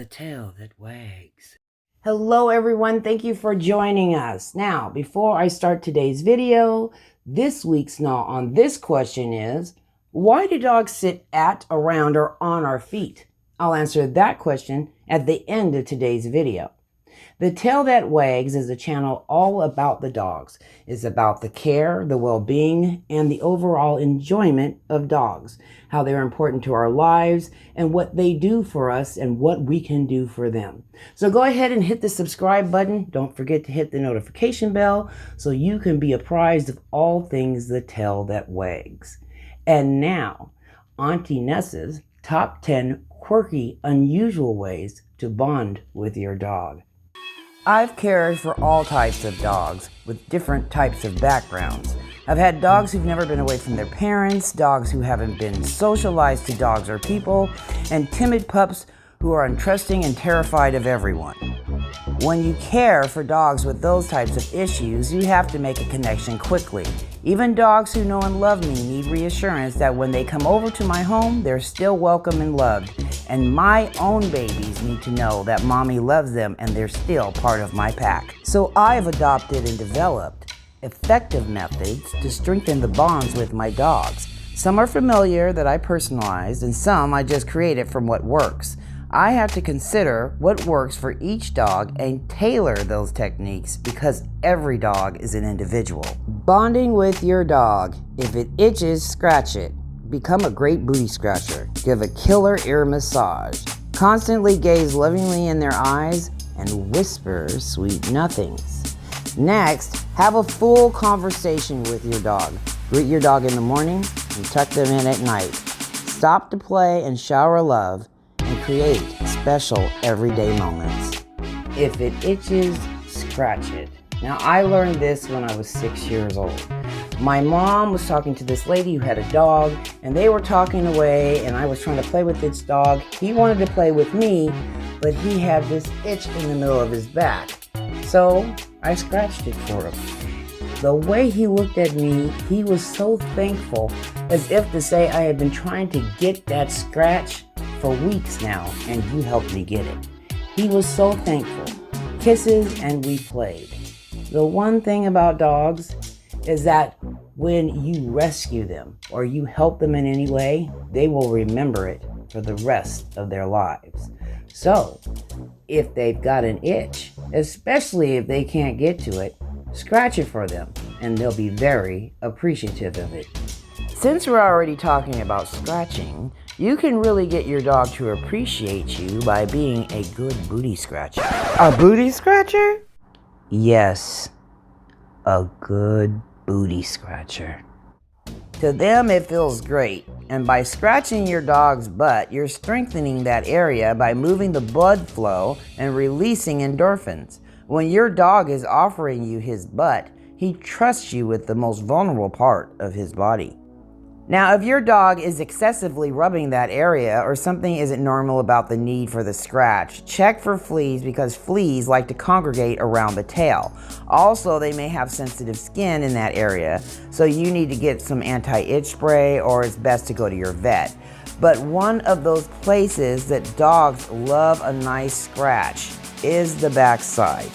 tail that wags. Hello everyone, thank you for joining us. Now, before I start today's video, this week's Gnaw on this question is, why do dogs sit at, around, or on our feet? I'll answer that question at the end of today's video. The Tail That Wags is a channel all about the dogs. It's about the care, the well-being, and the overall enjoyment of dogs, how they're important to our lives, and what they do for us and what we can do for them. So go ahead and hit the subscribe button. Don't forget to hit the notification bell so you can be apprised of all things The Tail That Wags. And now, Auntie Nessa's top 10 quirky, unusual ways to bond with your dog. I've cared for all types of dogs with different types of backgrounds. I've had dogs who've never been away from their parents, dogs who haven't been socialized to dogs or people, and timid pups who are untrusting and terrified of everyone. When you care for dogs with those types of issues, you have to make a connection quickly. Even dogs who know and love me need reassurance that when they come over to my home, they're still welcome and loved. And my own babies need to know that mommy loves them and they're still part of my pack. So I've adopted and developed effective methods to strengthen the bonds with my dogs. Some are familiar that I personalized, and some I just created from what works. I have to consider what works for each dog and tailor those techniques because every dog is an individual. Bonding with your dog. If it itches, scratch it. Become a great booty scratcher. Give a killer ear massage. Constantly gaze lovingly in their eyes and whisper sweet nothings. Next, have a full conversation with your dog. Greet your dog in the morning and tuck them in at night. Stop to play and shower love and create special everyday moments. If it itches, scratch it. Now, I learned this when I was 6 years old. My mom was talking to this lady who had a dog, and they were talking away, and I was trying to play with this dog. He wanted to play with me, but he had this itch in the middle of his back. So I scratched it for him. The way he looked at me, he was so thankful, as if to say I had been trying to get that scratch for weeks now, and you helped me get it. He was so thankful. Kisses, and we played. The one thing about dogs is that when you rescue them or you help them in any way, they will remember it for the rest of their lives. So, if they've got an itch, especially if they can't get to it, scratch it for them, and they'll be very appreciative of it. Since we're already talking about scratching, you can really get your dog to appreciate you by being a good booty scratcher. A booty scratcher? Yes, a good booty scratcher. To them, it feels great. And by scratching your dog's butt, you're strengthening that area by moving the blood flow and releasing endorphins. When your dog is offering you his butt, he trusts you with the most vulnerable part of his body. Now, if your dog is excessively rubbing that area or something isn't normal about the need for the scratch, check for fleas because fleas like to congregate around the tail. Also, they may have sensitive skin in that area, so you need to get some anti-itch spray or it's best to go to your vet. But one of those places that dogs love a nice scratch is the backside.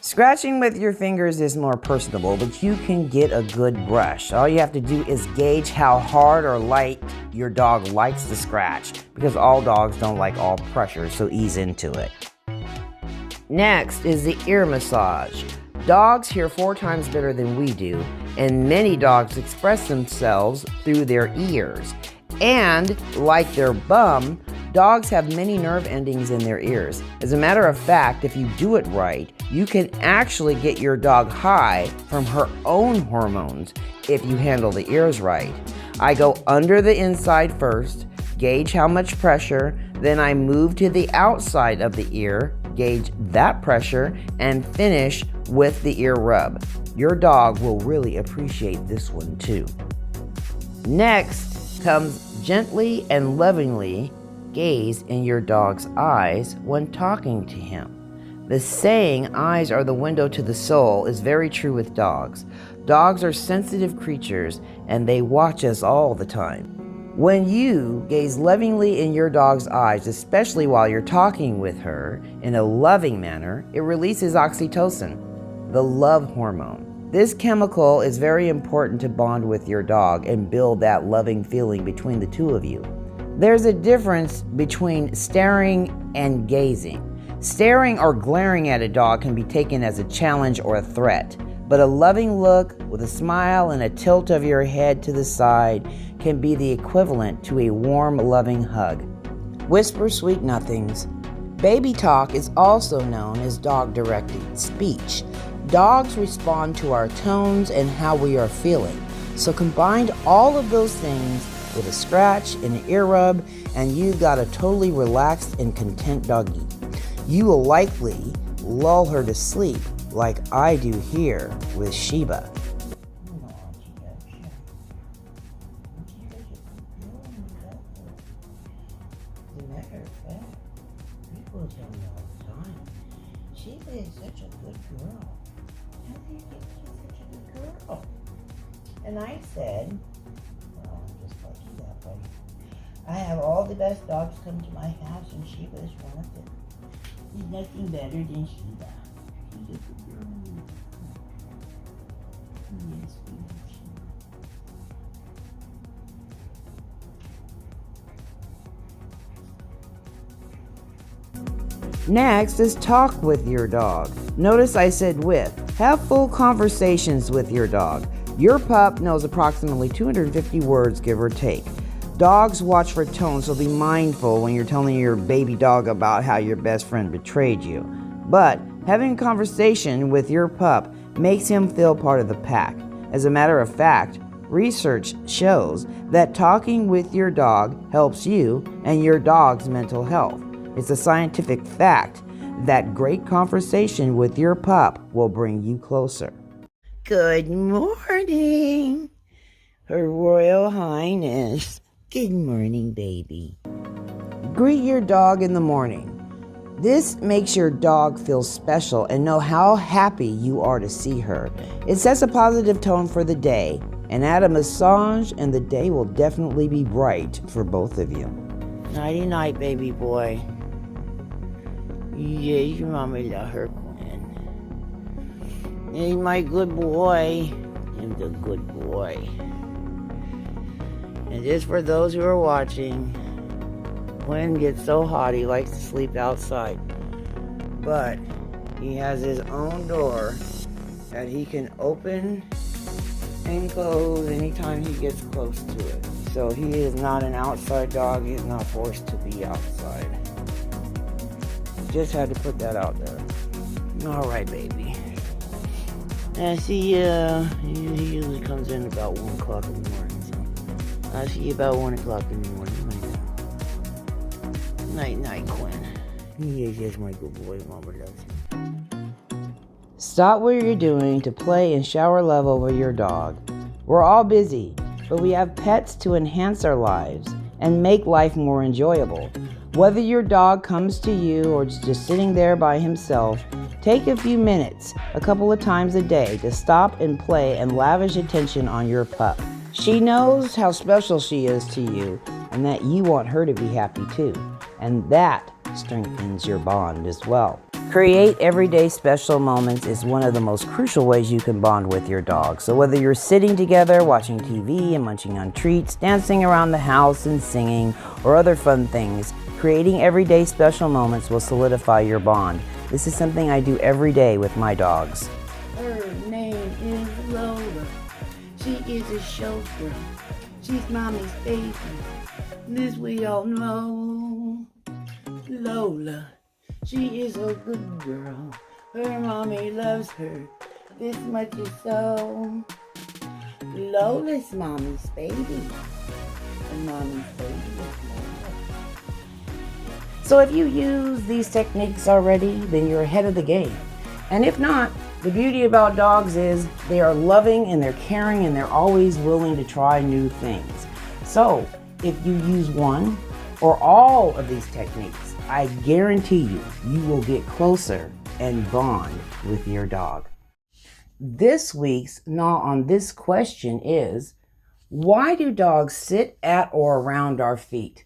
Scratching with your fingers is more personable, but you can get a good brush. All you have to do is gauge how hard or light your dog likes to scratch, because all dogs don't like all pressure, so ease into it. Next is the ear massage. Dogs hear 4 times better than we do, and many dogs express themselves through their ears. And, like their bum, dogs have many nerve endings in their ears. As a matter of fact, if you do it right, you can actually get your dog high from her own hormones if you handle the ears right. I go under the inside first, gauge how much pressure, then I move to the outside of the ear, gauge that pressure, and finish with the ear rub. Your dog will really appreciate this one too. Next comes gently and lovingly gaze in your dog's eyes when talking to him. The saying, eyes are the window to the soul, is very true with dogs. Dogs are sensitive creatures and they watch us all the time. When you gaze lovingly in your dog's eyes, especially while you're talking with her in a loving manner, it releases oxytocin, the love hormone. This chemical is very important to bond with your dog and build that loving feeling between the two of you. There's a difference between staring and gazing. Staring or glaring at a dog can be taken as a challenge or a threat, but a loving look with a smile and a tilt of your head to the side can be the equivalent to a warm, loving hug. Whisper sweet nothings. Baby talk is also known as dog-directed speech. Dogs respond to our tones and how we are feeling. So combine all of those things with a scratch and an ear rub, and you've got a totally relaxed and content doggy. You will likely lull her to sleep like I do here with Sheba. As a matter of fact, people tell me all the time, Sheba is such a good girl. How do you think she's such a good girl? And I said, well, I'm just like you that way. I have all the best dogs come to my house, and Sheba is one of them. There's nothing better than Sheba. She's a good girl. Yes, we love Sheba. Next is talk with your dog. Notice I said with. Have full conversations with your dog. Your pup knows approximately 250 words, give or take. Dogs watch for tone, so be mindful when you're telling your baby dog about how your best friend betrayed you. But having a conversation with your pup makes him feel part of the pack. As a matter of fact, research shows that talking with your dog helps you and your dog's mental health. It's a scientific fact that great conversation with your pup will bring you closer. Good morning, Her Royal Highness. Good morning, baby. Greet your dog in the morning. This makes your dog feel special and know how happy you are to see her. It sets a positive tone for the day, and add a massage and the day will definitely be bright for both of you. Nighty night, baby boy. Yes, your mommy love her, Quinn. He's my good boy. He's a good boy. And just for those who are watching, Quinn gets so hot he likes to sleep outside. But he has his own door that he can open and close anytime he gets close to it. So he is not an outside dog. He's not forced to be outside. Just had to put that out there. All right, baby. I see he usually comes in about 1 o'clock in the morning. So I see you about 1 o'clock in the morning. Night, night, Quinn. He is just my good boy. Mama loves him. Stop what you're doing to play and shower love over your dog. We're all busy, but we have pets to enhance our lives and make life more enjoyable. Whether your dog comes to you or is just sitting there by himself, take a few minutes, a couple of times a day, to stop and play and lavish attention on your pup. She knows how special she is to you and that you want her to be happy too. And that strengthens your bond as well. Create everyday special moments is one of the most crucial ways you can bond with your dog. So whether you're sitting together, watching TV and munching on treats, dancing around the house and singing, or other fun things, creating everyday special moments will solidify your bond. This is something I do every day with my dogs. Her name is Lola. She is a chauffeur. She's mommy's baby. This we all know. Lola, she is a good girl. Her mommy loves her this much is so. Lola's mommy's baby. And mommy's baby is Lola. So if you use these techniques already, then you're ahead of the game. And if not, the beauty about dogs is they are loving and they're caring and they're always willing to try new things. So if you use one or all of these techniques, I guarantee you will get closer and bond with your dog. This week's Gnaw on this question is, Why do dogs sit at or around our feet?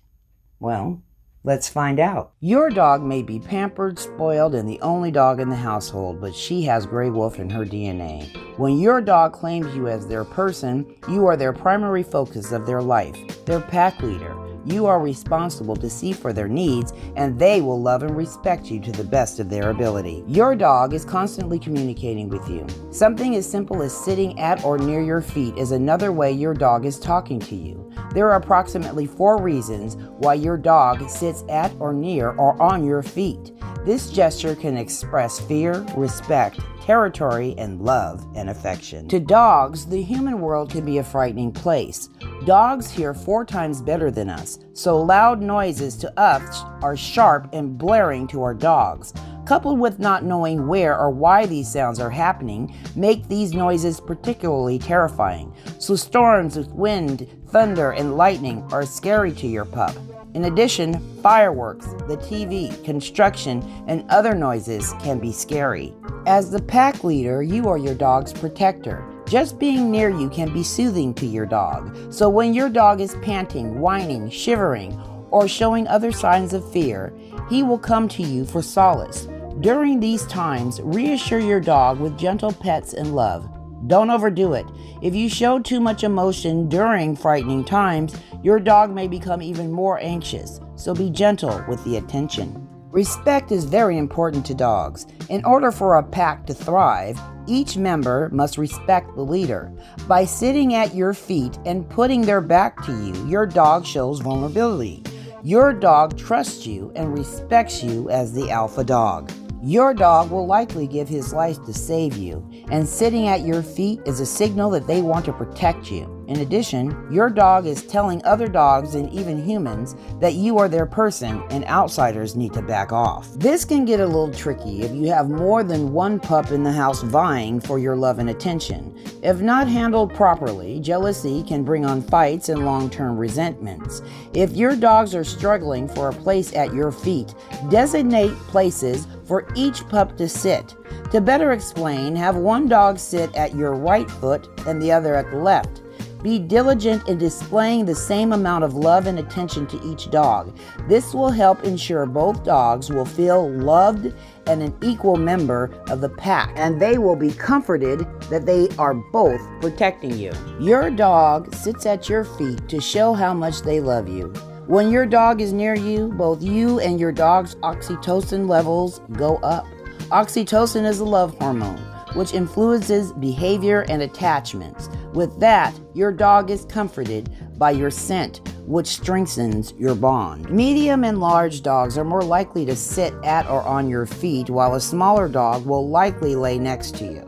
Well, let's find out. Your dog may be pampered, spoiled, and the only dog in the household, but she has gray wolf in her DNA. When your dog claims you as their person, you are their primary focus of their life, their pack leader. You are responsible to see for their needs, and they will love and respect you to the best of their ability. Your dog is constantly communicating with you. Something as simple as sitting at or near your feet is another way your dog is talking to you. There are approximately 4 reasons why your dog sits at or near or on your feet. This gesture can express fear, respect, territory, and love and affection. To dogs, the human world can be a frightening place. Dogs hear 4 times better than us, so loud noises to us are sharp and blaring to our dogs. Coupled with not knowing where or why these sounds are happening, make these noises particularly terrifying. So storms with wind, thunder, and lightning are scary to your pup. In addition, fireworks, the TV, construction, and other noises can be scary. As the pack leader, you are your dog's protector. Just being near you can be soothing to your dog. So when your dog is panting, whining, shivering, or showing other signs of fear, he will come to you for solace. During these times, reassure your dog with gentle pets and love. Don't overdo it. If you show too much emotion during frightening times, your dog may become even more anxious, so be gentle with the attention. Respect is very important to dogs. In order for a pack to thrive, each member must respect the leader. By sitting at your feet and putting their back to you, your dog shows vulnerability. Your dog trusts you and respects you as the alpha dog. Your dog will likely give his life to save you, and sitting at your feet is a signal that they want to protect you. In addition, your dog is telling other dogs and even humans that you are their person and outsiders need to back off. This can get a little tricky if you have more than one pup in the house vying for your love and attention. If not handled properly, jealousy can bring on fights and long-term resentments. If your dogs are struggling for a place at your feet, designate places for each pup to sit. To better explain, have one dog sit at your right foot and the other at the left. Be diligent in displaying the same amount of love and attention to each dog. This will help ensure both dogs will feel loved and an equal member of the pack, and they will be comforted that they are both protecting you. Your dog sits at your feet to show how much they love you. When your dog is near you, both you and your dog's oxytocin levels go up. Oxytocin is a love hormone, which influences behavior and attachments. With that, your dog is comforted by your scent, which strengthens your bond. Medium and large dogs are more likely to sit at or on your feet, while a smaller dog will likely lay next to you.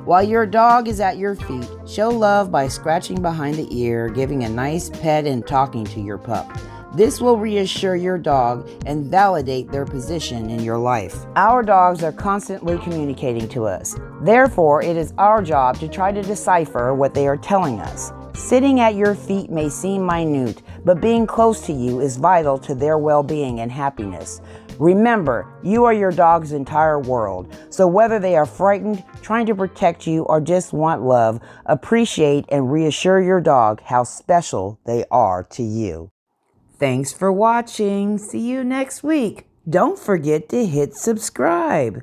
While your dog is at your feet, show love by scratching behind the ear, giving a nice pet, and talking to your pup. This will reassure your dog and validate their position in your life. Our dogs are constantly communicating to us. Therefore, it is our job to try to decipher what they are telling us. Sitting at your feet may seem minute, but being close to you is vital to their well-being and happiness. Remember, you are your dog's entire world, so whether they are frightened, trying to protect you, or just want love, appreciate and reassure your dog how special they are to you. Thanks for watching. See you next week. Don't forget to hit subscribe.